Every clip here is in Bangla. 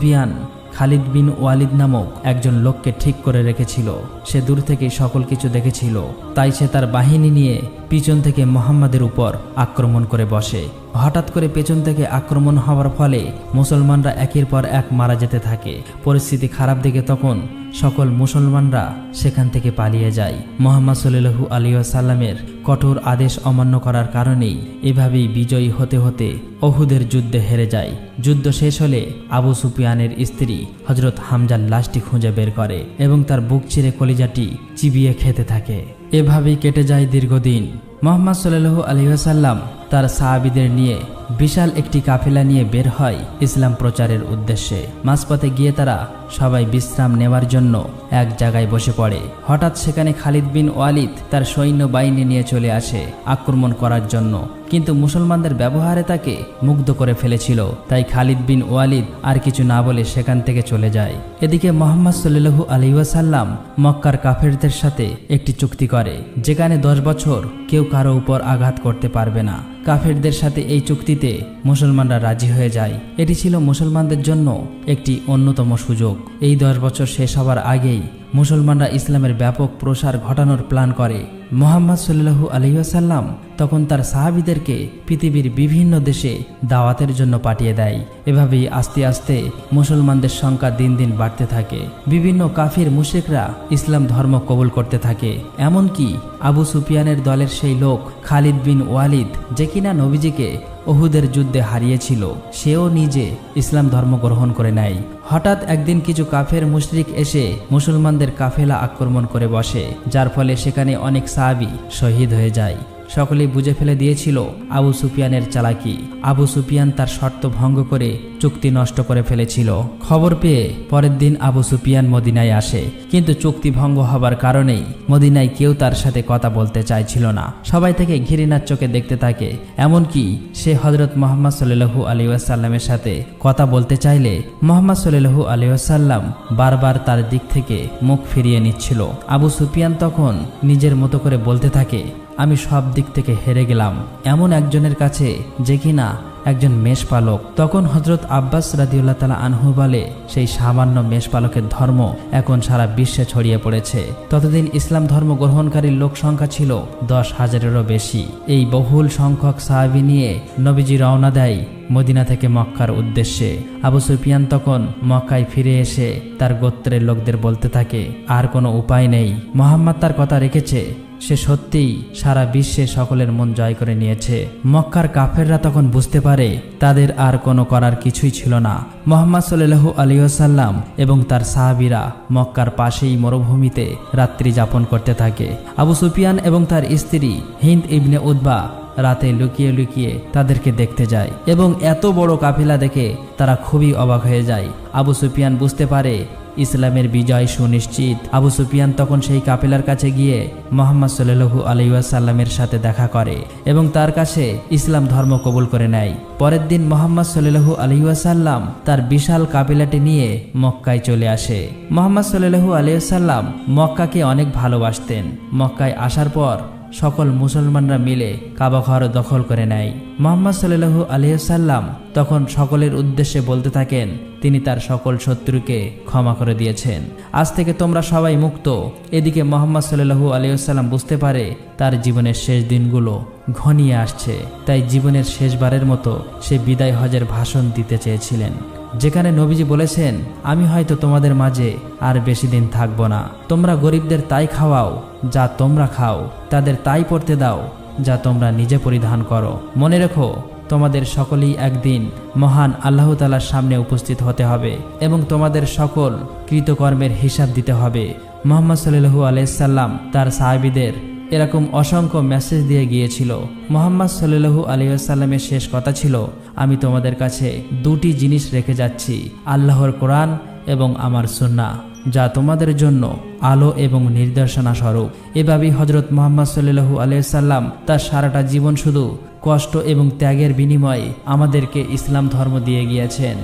সুফিয়ান খালিদ বিন ওয়ালিদ নামক একজন লোককে ঠিক করে রেখেছিল। সে দূর থেকে সকল কিছু দেখেছিল, তাই সে তার বাহিনী নিয়ে পিছন থেকে মুহাম্মাদের উপর আক্রমণ করে বসে। হঠাৎ করে পেছন থেকে আক্রমণ হওয়ার ফলে মুসলমানরা একের পর এক মারা যেতে থাকে। পরিস্থিতি খারাপ দেখে তখন সকল মুসলমানরা সেখান থেকে পালিয়ে যায়। মুহাম্মদ সাল্লাল্লাহু আলাইহি ওয়াসাল্লামের কঠোর আদেশ অমান্য করার কারণেই এভাবেই বিজয়ী হতে হতে উহুদের যুদ্ধে হেরে যায়। যুদ্ধ শেষ হলে আবু সুফিয়ানের স্ত্রী হযরত হামজার লাশটি খুঁজে বের করে এবং তার বুক চিরে কলিজাটি চিবিয়ে খেতে থাকে। এভাবেই কেটে যায় দীর্ঘদিন। মুহাম্মদ সাল্লাল্লাহু আলাইহি ওয়াসাল্লাম তার সাহাবীদের নিয়ে বিশাল একটি কাফেলা নিয়ে বের হয় ইসলাম প্রচারের উদ্দেশ্যে। মাঝপথে গিয়ে তারা সবাই বিশ্রাম নেওয়ার জন্য এক জায়গায় বসে পড়ে। হঠাৎ সেখানে খালিদ বিন ওয়ালিদ তার সৈন্য বাহিনী নিয়ে চলে আসে আক্রমণ করার জন্য, কিন্তু মুসলমানদের ব্যবহারে তাকে মুগ্ধ করে ফেলেছিল। তাই খালিদ বিন ওয়ালিদ আর কিছু না বলে সেখান থেকে চলে যায়। এদিকে মুহাম্মদ সাল্লাল্লাহু আলাইহি ওয়াসাল্লাম মক্কার কাফেরদের সাথে একটি চুক্তি করে, যেখানে 10 বছর কেউ কারো উপর আঘাত করতে পারবে না। কাফেরদের সাথে এই চুক্তিতে মুসলমানরা রাজি হয়ে যায়। এটি ছিল মুসলমানদের জন্য একটি অন্যতম সুযোগ। এই 10 বছর শেষ হওয়ার আগেই মুসলমানরা ইসলামের ব্যাপক প্রসার ঘটানোর প্ল্যান করে। মুহাম্মদ সাল্লাল্লাহু আলাইহি ওয়াসাল্লাম তখন তার সাহাবীদেরকে পৃথিবীর বিভিন্ন দেশে দাওয়াতের জন্য পাঠিয়ে দেয়। এভাবেই আস্তে আস্তে মুসলমানদের সংখ্যা দিন দিন বাড়তে থাকে। বিভিন্ন কাফির মুশরিকরা ইসলাম ধর্ম কবুল করতে থাকে। এমনকি আবু সুফিয়ানের দলের সেই লোক খালিদ বিন ওয়ালিদ, যে কিনা নবীজিকে উহুদের যুদ্ধে হারিয়েছিল, সেও নিজে ইসলাম ধর্ম গ্রহণ করে নেয়। হঠাৎ একদিন কিছু কাফের মুশরিক এসে মুসলমানদের কাফেলা আক্রমণ করে বসে, যার ফলে সেখানে অনেক সাহাবী শহীদ হয়ে যায়। সকলেই বুঝে ফেলে দিয়েছিল আবু সুফিয়ানের চালাকি। আবু সুফিয়ান তার শর্ত ভঙ্গ করে চুক্তি নষ্ট করে ফেলেছিল। খবর পেয়ে পরের দিন আবু সুফিয়ান মদিনায় আসে, কিন্তু চুক্তি ভঙ্গ হবার কারণেই মদিনায় কেউ তার সাথে কথা বলতে চাইছিল না। সবাই থেকে ঘৃণার চোখে দেখতে থাকে। এমনকি সে হযরত মুহাম্মদ সাল্লাল্লাহু আলাইহি ওয়াসাল্লামের সাথে কথা বলতে চাইলে মুহাম্মদ সাল্লাল্লাহু আলাইহি ওয়াসাল্লাম বারবার তার দিক থেকে মুখ ফিরিয়ে নিচ্ছিল। আবু সুফিয়ান তখন নিজের মতো করে বলতে থাকে, আমি সব দিক থেকে হেরে গেলাম এমন একজনের কাছে, যে কিনা একজন মেষপালক। তখন হযরত আব্বাস রাদিয়াল্লাহু তাআলা আনহু বলে, সেই সামান্য মেষপালকের ধর্ম এখন সারা বিশ্বে ছড়িয়ে পড়েছে। ততদিন ইসলাম ধর্ম গ্রহণকারী লোক সংখ্যা ছিল 10,000-এরও বেশি। এই বহুল সংখ্যক সাহাবী নিয়ে নবীজি রওনা দেয় মদিনা থেকে মক্কার উদ্দেশ্যে। আবু সুফিয়ান তখন মক্কায় ফিরে এসে তার গোত্রের লোকদের বলতে থাকে, আর কোনো উপায় নেই, মুহাম্মদ তার কথা রেখেছে। সে সত্যিই সারা বিশ্বে সকলের মন জয় করে নিয়েছে। মক্কার কাফেররা তখন বুঝতে পারে তাদের আর কোনো করার কিছুই ছিল না। মুহাম্মদ সাল্লাল্লাহু আলাইহি ওয়াসাল্লাম এবং তার সাহাবীরা মক্কার পাশেই মরুভূমিতে রাত্রি যাপন করতে থাকে। আবু সুফিয়ান এবং তার স্ত্রী হিন্দ ইবনে উতবা রাতে লুকিয়ে লুকিয়ে তাদেরকে দেখতে যায় এবং এত বড় কাফেলা দেখে তারা খুবই অবাক হয়ে যায়। আবু সুফিয়ান বুঝতে পারে ইসলামের বিজয় সুনিশ্চিত। আবু সুফিয়ান তখন সেই কাফেলার কাছে গিয়ে মুহাম্মদ সাল্লাল্লাহু আলাইহি ওয়াসাল্লামের সাথে দেখা করে এবং তার কাছে ইসলাম ধর্ম কবুল করে নেয়। পরের দিন মুহাম্মদ সাল্লাল্লাহু আলাইহি ওয়াসাল্লাম তার বিশাল কাফেলাটি নিয়ে মক্কায় চলে আসে। মুহাম্মদ সাল্লাল্লাহু আলাইহি ওয়াসাল্লাম মক্কাকে অনেক ভালোবাসতেন। মক্কায় আসার পর সকল মুসলমানরা মিলে কাবা ঘর দখল করে নেয়। মুহাম্মদ সাল্লাল্লাহু আলাইহি ওয়াসাল্লাম তখন সকলের উদ্দেশ্যে বলতে থাকেন, তিনি তার সকল শত্রুকে ক্ষমা করে দিয়েছেন। আজ থেকে তোমরা সবাই মুক্ত। এদিকে মুহাম্মদ সাল্লাল্লাহু আলাইহি ওয়াসাল্লাম বুঝতে পারে তার জীবনের শেষ দিনগুলো ঘনিয়ে আসছে, তাই জীবনের শেষবারের মতো সে বিদায় হজের ভাষণ দিতে চেয়েছিলেন, যেখানে নবীজি বলেছেন, আমি হয়তো তোমাদের মাঝে আর বেশি দিন থাকবো না। তোমরা গরিবদের তাই খাওয়াও যা তোমরা খাও, তাদের তাই পড়তে দাও যা তোমরা নিজে পরিধান করো। মনে রেখো, তোমাদের সকলেই একদিন মহান আল্লাহ তাআলার সামনে উপস্থিত হতে হবে এবং তোমাদের সকল কৃতকর্মের হিসাব দিতে হবে। মুহাম্মদ সাল্লাল্লাহু আলাইহি সাল্লাম তার সাহাবীদের এরকম অসংখ্য মেসেজ দিয়ে গিয়েছিল। মুহাম্মদ সাল্লাল্লাহু আলাইহি ওয়াসাল্লামের শেষ কথা ছিল, আমি তোমাদের কাছে দুটি জিনিস রেখে যাচ্ছি, আল্লাহর কোরআন এবং আমার সুন্নাহ, যা তোমাদের জন্য আলো এবং নির্দেশনা স্বরূপ। এভাবেই হযরত মুহাম্মদ সাল্লাল্লাহু আলাইহি সাল্লাম তার সারাটা জীবন শুধু কষ্ট এবং ত্যাগের বিনিময়ে আমাদেরকে ইসলাম ধর্ম দিয়ে গিয়েছেন।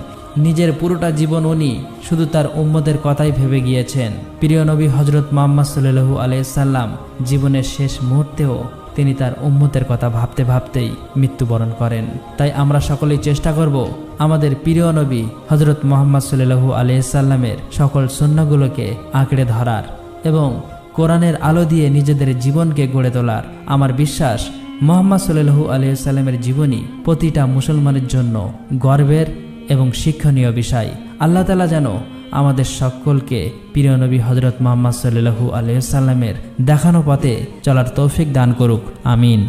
নিজের পুরোটা জীবন উনি শুধু তার উম্মতের কথাই ভেবে গিয়েছেন। প্রিয় নবী হযরত মুহাম্মদ সাল্লাল্লাহু আলাইহি সাল্লাম জীবনের শেষ মুহূর্তেও তিনি তার উম্মতের কথা ভাবতে ভাবতেই মৃত্যুবরণ করেন। তাই আমরা সকলেই চেষ্টা করব আমাদের প্রিয় নবী হযরত মুহাম্মদ সাল্লাল্লাহু আলাইহি সাল্লামের সকল সুন্নাহগুলোকে আঁকড়ে ধরার এবং কোরআনের আলো দিয়ে নিজেদের জীবনকে গড়ে তোলার। আমার বিশ্বাস মুহাম্মদ সাল্লাল্লাহু আলাইহি সাল্লামের জীবনী প্রতিটা মুসলমানের জন্য গর্বের এবং শিক্ষণীয় বিষয়। আল্লাহ তাআলা যেন আমাদের সকলকে প্রিয় নবী হযরত মুহাম্মদ সাল্লাল্লাহু আলাইহি সাল্লামের দেখানো পথে চলার তৌফিক দান করুক। আমিন।